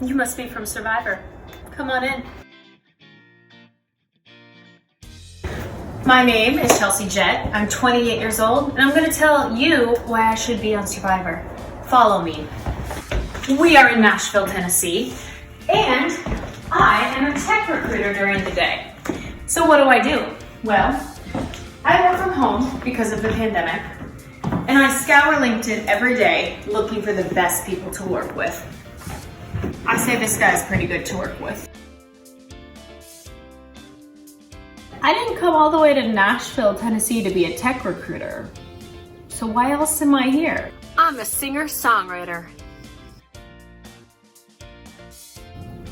You must be from Survivor. Come on in. My name is Chelcie Gette. I'm 28 years old, and I'm going to tell you why I should be on Survivor. Follow me. We are in Nashville, Tennessee, and I am a tech recruiter during the day. So what do? Well, I work from home because of the pandemic, and I scour LinkedIn every day looking for the best people to work with. I say this guy's pretty good to work with. I didn't come all the way to Nashville, Tennessee to be a tech recruiter. So why else am I here? I'm a singer-songwriter.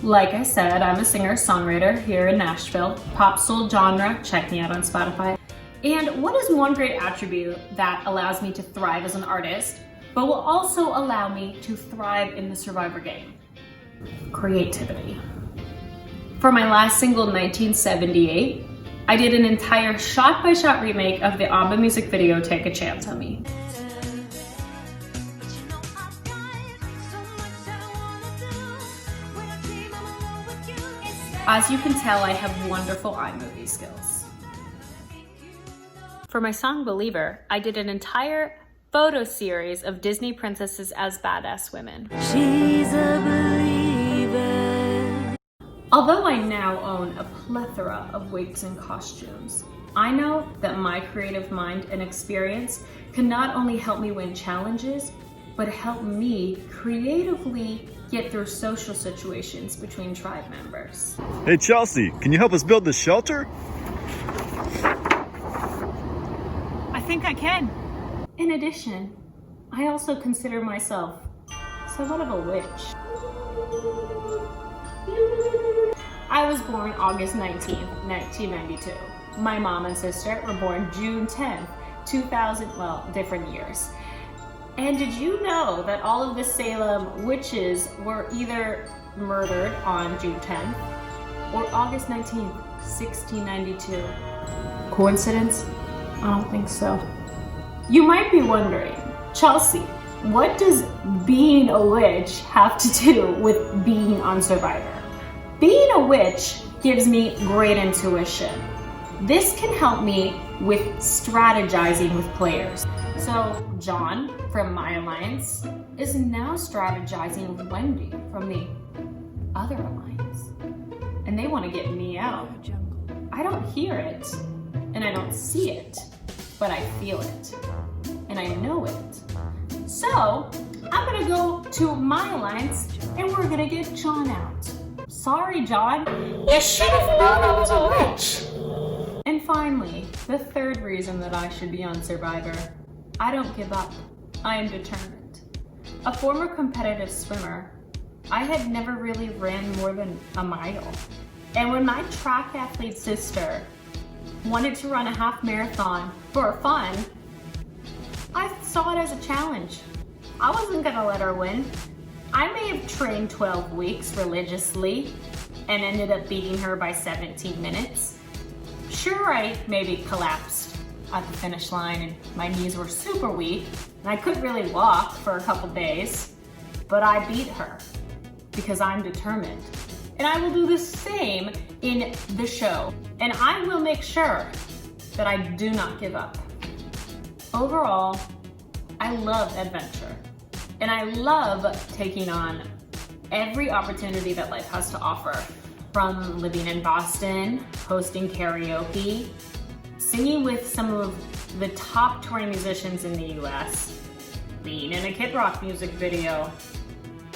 Like I said, I'm a singer-songwriter here in Nashville. Pop soul genre, check me out on Spotify. And what is one great attribute that allows me to thrive as an artist, but will also allow me to thrive in the Survivor game? Creativity. For my last single, 1978, I did an entire shot-by-shot remake of the ABBA music video, Take a Chance on Me. As you can tell, I have wonderful iMovie skills. For my song Believer, I did an entire photo series of Disney princesses as badass women. She's a believer. Although I now own a plethora of wigs and costumes, I know that my creative mind and experience can not only help me win challenges, but help me creatively get through social situations between tribe members. Hey Chelcie, can you help us build this shelter? I think I can. In addition, I also consider myself somewhat of a witch. I was born August 19th, 1992. My mom and sister were born June 10th, 2000, well, different years. And did you know that all of the Salem witches were either murdered on June 10th or August 19th, 1692? Coincidence? I don't think so. You might be wondering, Chelcie, what does being a witch have to do with being on Survivor? Being a witch gives me great intuition. This can help me with strategizing with players. So John from my alliance is now strategizing with Wendy from the other alliance. And they want to get me out. I don't hear it and I don't see it, but I feel it and I know it. So I'm gonna go to my alliance and we're gonna get John out. Sorry, John. You should have known I was a witch. And finally, the third reason that I should be on Survivor. I don't give up. I am determined. A former competitive swimmer, I had never really ran more than a mile. And when my track athlete sister wanted to run a half marathon for fun, I saw it as a challenge. I wasn't gonna let her win. I may have trained 12 weeks religiously and ended up beating her by 17 minutes. Sure, I maybe collapsed at the finish line and my knees were super weak and I couldn't really walk for a couple days, but I beat her because I'm determined. And I will do the same in the show. And I will make sure that I do not give up. Overall, I love adventure. And I love taking on every opportunity that life has to offer. From living in Boston, hosting karaoke, singing with some of the top touring musicians in the US, being in a Kid Rock music video,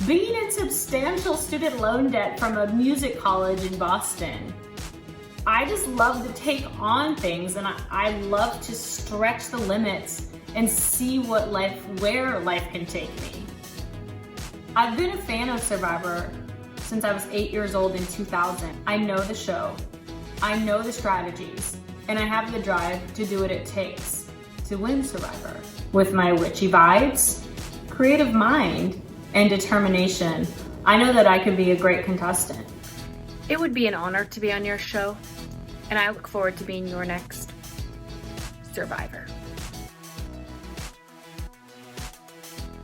being in substantial student loan debt from a music college in Boston. I just love to take on things and I love to stretch the limits and see where life can take me. I've been a fan of Survivor since I was 8 years old in 2000. I know the show, I know the strategies, and I have the drive to do what it takes to win Survivor. With my witchy vibes, creative mind, and determination, I know that I could be a great contestant. It would be an honor to be on your show, and I look forward to being your next Survivor.